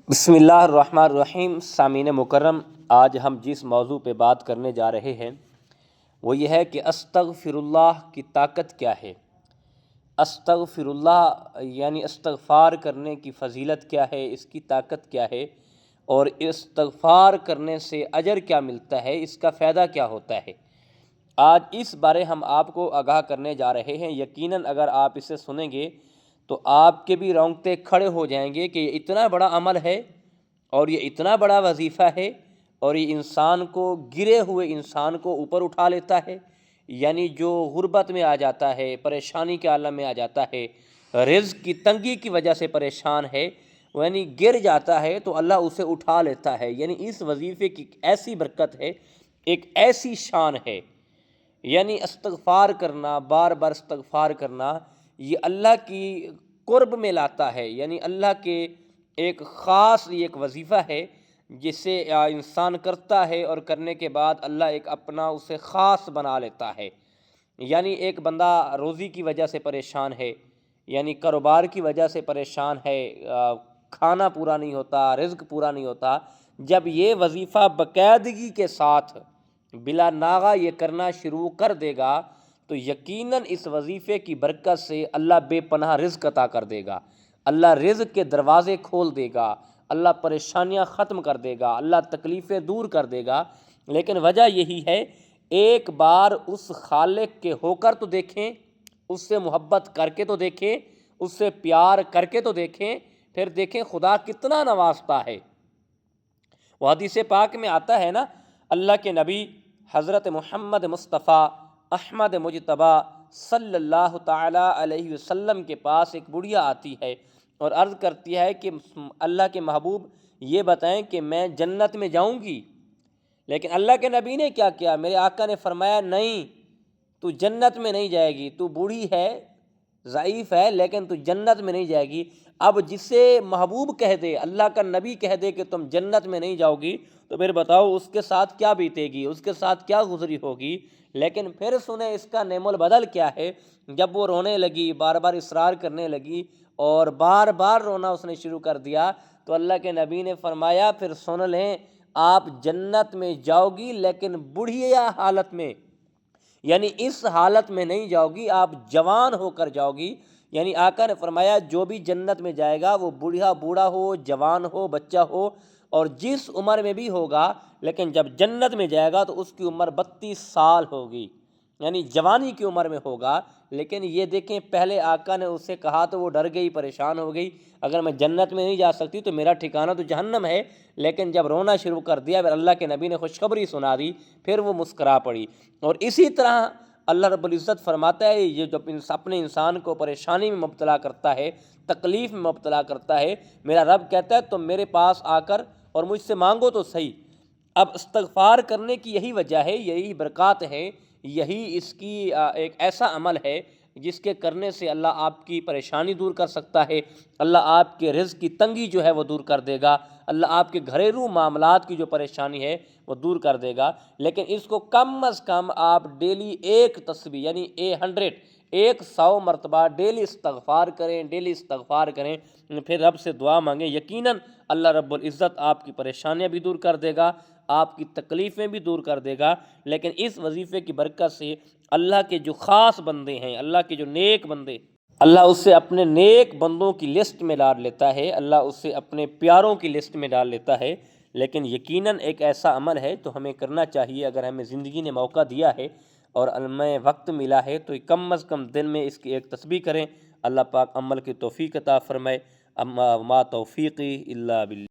بسم اللہ الرحمن الرحیم۔ سامعین مکرم، آج ہم جس موضوع پہ بات کرنے جا رہے ہیں وہ یہ ہے کہ استغفر اللہ کی طاقت کیا ہے۔ استغفر اللہ یعنی استغفار کرنے کی فضیلت کیا ہے، اس کی طاقت کیا ہے، اور استغفار کرنے سے اجر کیا ملتا ہے، اس کا فائدہ کیا ہوتا ہے۔ آج اس بارے ہم آپ کو آگاہ کرنے جا رہے ہیں۔ یقیناً اگر آپ اسے سنیں گے تو آپ کے بھی رونگٹے کھڑے ہو جائیں گے کہ یہ اتنا بڑا عمل ہے اور یہ اتنا بڑا وظیفہ ہے، اور یہ انسان کو، گرے ہوئے انسان کو اوپر اٹھا لیتا ہے۔ یعنی جو غربت میں آ جاتا ہے، پریشانی کے عالم میں آ جاتا ہے، رزق کی تنگی کی وجہ سے پریشان ہے، یعنی گر جاتا ہے تو اللہ اسے اٹھا لیتا ہے۔ یعنی اس وظیفے کی ایسی برکت ہے، ایک ایسی شان ہے۔ یعنی استغفار کرنا، بار بار استغفار کرنا، یہ اللہ کی قرب میں لاتا ہے۔ یعنی اللہ کے ایک خاص یہ ایک وظیفہ ہے جسے انسان کرتا ہے، اور کرنے کے بعد اللہ ایک اپنا اسے خاص بنا لیتا ہے۔ یعنی ایک بندہ روزی کی وجہ سے پریشان ہے، یعنی کاروبار کی وجہ سے پریشان ہے، کھانا پورا نہیں ہوتا، رزق پورا نہیں ہوتا، جب یہ وظیفہ باقاعدگی کے ساتھ بلا ناغہ یہ کرنا شروع کر دے گا تو یقیناً اس وظیفے کی برکت سے اللہ بے پناہ رزق عطا کر دے گا، اللہ رزق کے دروازے کھول دے گا، اللہ پریشانیاں ختم کر دے گا، اللہ تکلیفیں دور کر دے گا۔ لیکن وجہ یہی ہے، ایک بار اس خالق کے ہو کر تو دیکھیں، اس سے محبت کر کے تو دیکھیں، اس سے پیار کر کے تو دیکھیں، پھر دیکھیں خدا کتنا نوازتا ہے۔ وہ حدیث پاک میں آتا ہے نا، اللہ کے نبی حضرت محمد مصطفیٰ احمد مجتبیٰ صلی اللہ تعالیٰ علیہ وسلم کے پاس ایک بڑھیا آتی ہے اور عرض کرتی ہے کہ اللہ کے محبوب یہ بتائیں کہ میں جنت میں جاؤں گی۔ لیکن اللہ کے نبی نے کیا کیا، میرے آقا نے فرمایا نہیں، تو جنت میں نہیں جائے گی، تو بوڑھی ہے، ضعیف ہے، لیکن تو جنت میں نہیں جائے گی۔ اب جسے محبوب کہہ دے، اللہ کا نبی کہہ دے کہ تم جنت میں نہیں جاؤ گی، تو پھر بتاؤ اس کے ساتھ کیا بیتے گی، اس کے ساتھ کیا گزری ہوگی۔ لیکن پھر سنیں اس کا نعم البدل کیا ہے۔ جب وہ رونے لگی، بار بار اصرار کرنے لگی اور بار بار رونا اس نے شروع کر دیا، تو اللہ کے نبی نے فرمایا پھر سن لیں، آپ جنت میں جاؤ گی لیکن بڑھیا حالت میں، یعنی اس حالت میں نہیں جاؤ گی، آپ جوان ہو کر جاؤ گی۔ یعنی آقا نے فرمایا جو بھی جنت میں جائے گا وہ بوڑھا ہو، جوان ہو، بچہ ہو، اور جس عمر میں بھی ہوگا، لیکن جب جنت میں جائے گا تو اس کی عمر 32 سال ہوگی، یعنی جوانی کی عمر میں ہوگا۔ لیکن یہ دیکھیں، پہلے آقا نے اسے کہا تو وہ ڈر گئی، پریشان ہو گئی، اگر میں جنت میں نہیں جا سکتی تو میرا ٹھکانہ تو جہنم ہے۔ لیکن جب رونا شروع کر دیا، پھر اللہ کے نبی نے خوشخبری سنا دی، پھر وہ مسکرا پڑی۔ اور اسی طرح اللہ رب العزت فرماتا ہے، یہ جب اپنے انسان کو پریشانی میں مبتلا کرتا ہے، تکلیف میں مبتلا کرتا ہے، میرا رب کہتا ہے تم میرے پاس آ کر اور مجھ سے مانگو تو صحیح۔ اب استغفار کرنے کی یہی وجہ ہے، یہی برکات ہے، یہی اس کی ایک ایسا عمل ہے جس کے کرنے سے اللہ آپ کی پریشانی دور کر سکتا ہے، اللہ آپ کے رزق کی تنگی جو ہے وہ دور کر دے گا، اللہ آپ کے گھریلو معاملات کی جو پریشانی ہے وہ دور کر دے گا۔ لیکن اس کو کم از کم آپ ڈیلی ایک تسبیح، یعنی 100 مرتبہ ڈیلی استغفار کریں، ڈیلی استغفار کریں، پھر رب سے دعا مانگیں، یقیناً اللہ رب العزت آپ کی پریشانیاں بھی دور کر دے گا، آپ کی تکلیفیں بھی دور کر دے گا۔ لیکن اس وظیفے کی برکت سے اللہ کے جو خاص بندے ہیں، اللہ کے جو نیک بندے، اللہ اسے اپنے نیک بندوں کی لسٹ میں ڈال لیتا ہے، اللہ اسے اپنے پیاروں کی لسٹ میں ڈال لیتا ہے۔ لیکن یقیناً ایک ایسا عمل ہے تو ہمیں کرنا چاہیے، اگر ہمیں زندگی نے موقع دیا ہے اور ہمیں وقت ملا ہے تو کم از کم دن میں اس کی ایک تسبیح کریں۔ اللہ پاک عمل کی توفیق عطا فرمائے۔ اما توفیقی الا باللہ۔